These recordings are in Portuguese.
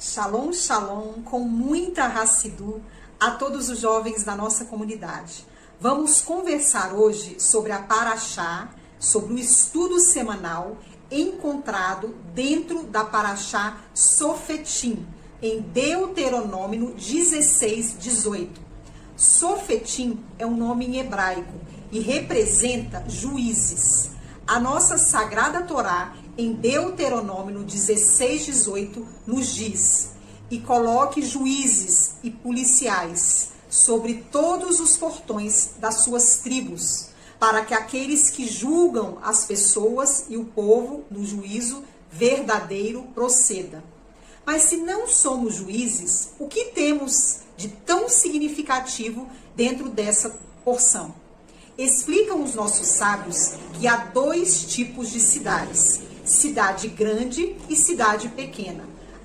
Shalom, shalom, com muita Hassidu a todos os jovens da nossa comunidade. Vamos conversar hoje sobre a Parashá, sobre o estudo semanal encontrado dentro da Parashá Sofetim, em Deuteronômio 16:18. Sofetim é um nome em hebraico e representa juízes. A nossa Sagrada Torá, em Deuteronômio 16:18, nos diz: e coloque juízes e policiais sobre todos os portões das suas tribos, para que aqueles que julgam as pessoas e o povo no juízo verdadeiro proceda. Mas se não somos juízes, o que temos de tão significativo dentro dessa porção? Explicam os nossos sábios que há dois tipos de cidades: cidade grande e cidade pequena,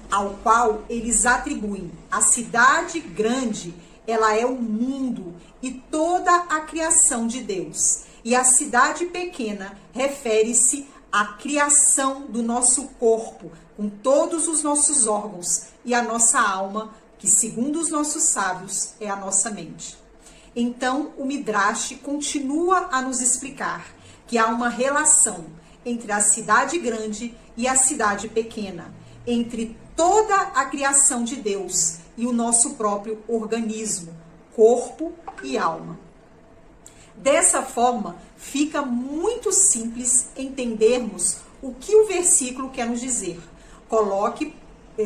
ao qual eles atribuem a cidade grande, ela é o mundo e toda a criação de Deus, e a cidade pequena refere-se à criação do nosso corpo, com todos os nossos órgãos, e a nossa alma, que segundo os nossos sábios é a nossa mente. Então o Midrash continua a nos explicar que há uma relação entre a cidade grande e a cidade pequena, entre toda a criação de Deus e o nosso próprio organismo, corpo e alma. Dessa forma, fica muito simples entendermos o que o versículo quer nos dizer. Coloque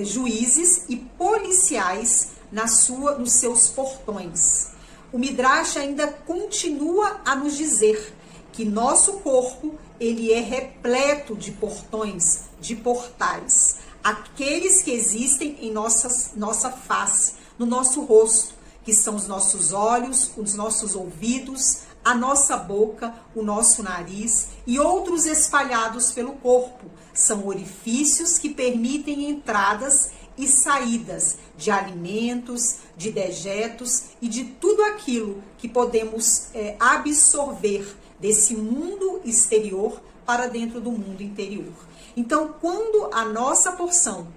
juízes e policiais nos seus portões. O Midrash ainda continua a nos dizer que nosso corpo, ele é repleto de portões, de portais, aqueles que existem em nossa face, no nosso rosto, que são os nossos olhos, os nossos ouvidos, a nossa boca, o nosso nariz e outros espalhados pelo corpo. São orifícios que permitem entradas e saídas de alimentos, de dejetos e de tudo aquilo que podemos absorver desse mundo exterior para dentro do mundo interior. Então, quando a nossa porção,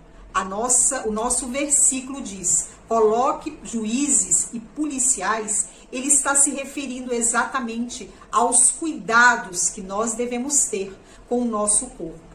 o nosso versículo diz: coloque juízes e policiais, ele está se referindo exatamente aos cuidados que nós devemos ter com o nosso corpo.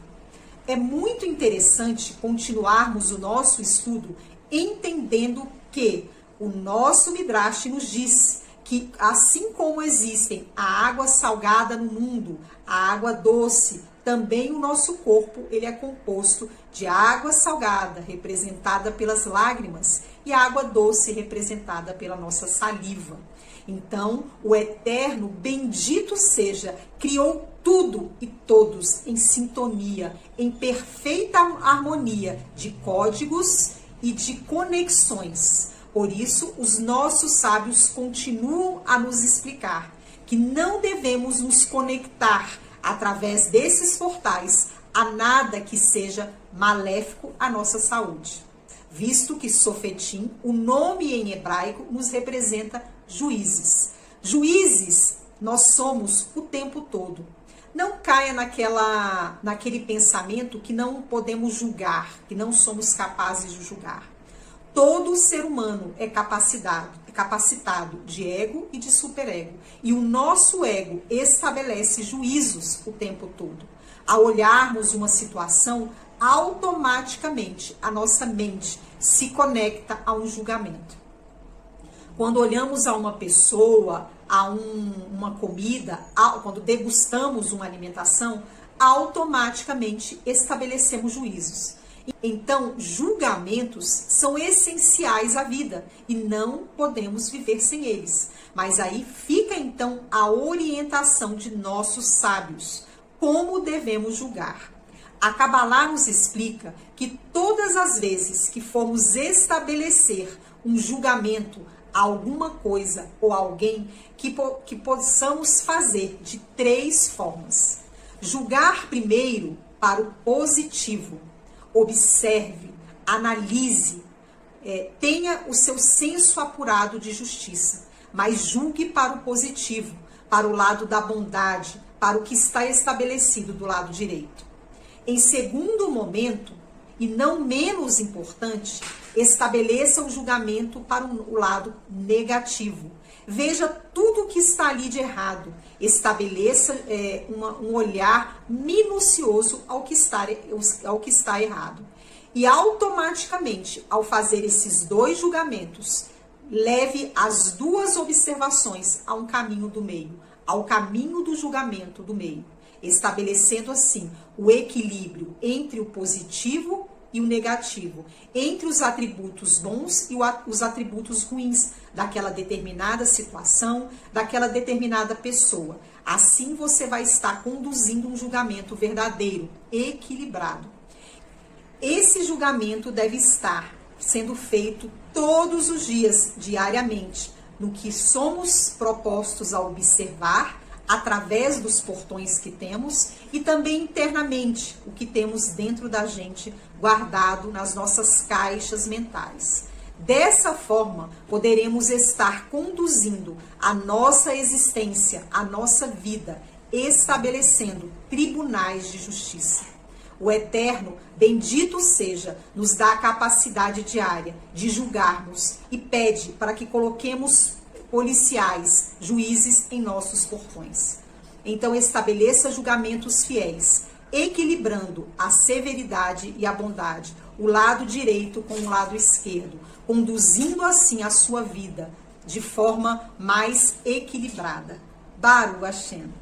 É muito interessante continuarmos o nosso estudo entendendo que o nosso Midrash nos diz que assim como existem a água salgada no mundo, a água doce, também o nosso corpo ele é composto de água salgada, representada pelas lágrimas, e água doce, representada pela nossa saliva. Então, o Eterno, bendito seja, criou tudo e todos em sintonia, em perfeita harmonia de códigos e de conexões. Por isso, os nossos sábios continuam a nos explicar que não devemos nos conectar através desses portais a nada que seja maléfico à nossa saúde, visto que Sofetim, o nome em hebraico, nos representa juízes. Juízes nós somos o tempo todo. Não caia naquele pensamento que não podemos julgar, que não somos capazes de julgar. Todo ser humano é capacitado de ego e de superego. E o nosso ego estabelece juízos o tempo todo. Ao olharmos uma situação, automaticamente a nossa mente se conecta a um julgamento. Quando olhamos a uma pessoa, a uma comida, quando degustamos uma alimentação, automaticamente estabelecemos juízos. Então, julgamentos são essenciais à vida e não podemos viver sem eles. Mas aí fica então a orientação de nossos sábios, como devemos julgar. A Cabalá nos explica que todas as vezes que formos estabelecer um julgamento a alguma coisa ou alguém, que possamos fazer de três formas. Julgar primeiro para o positivo. Observe, analise, tenha o seu senso apurado de justiça, mas julgue para o positivo, para o lado da bondade, para o que está estabelecido do lado direito. Em segundo momento, e não menos importante, estabeleça o julgamento para o lado negativo. Veja tudo o que está ali de errado. Estabeleça um olhar minucioso ao que está errado. E automaticamente, ao fazer esses dois julgamentos, leve as duas observações a um caminho do meio, ao caminho do julgamento do meio, estabelecendo assim o equilíbrio entre o positivo e o negativo, entre os atributos bons e os atributos ruins daquela determinada situação, daquela determinada pessoa. Assim você vai estar conduzindo um julgamento verdadeiro, equilibrado. Esse julgamento deve estar sendo feito todos os dias, diariamente, no que somos propostos a observar, através dos portões que temos e também internamente, o que temos dentro da gente guardado nas nossas caixas mentais. Dessa forma, poderemos estar conduzindo a nossa existência, a nossa vida, estabelecendo tribunais de justiça. O Eterno, bendito seja, nos dá a capacidade diária de julgarmos e pede para que coloquemos policiais, juízes em nossos portões. Então estabeleça julgamentos fiéis, equilibrando a severidade e a bondade, o lado direito com o lado esquerdo, conduzindo assim a sua vida de forma mais equilibrada. Baruch Hashem.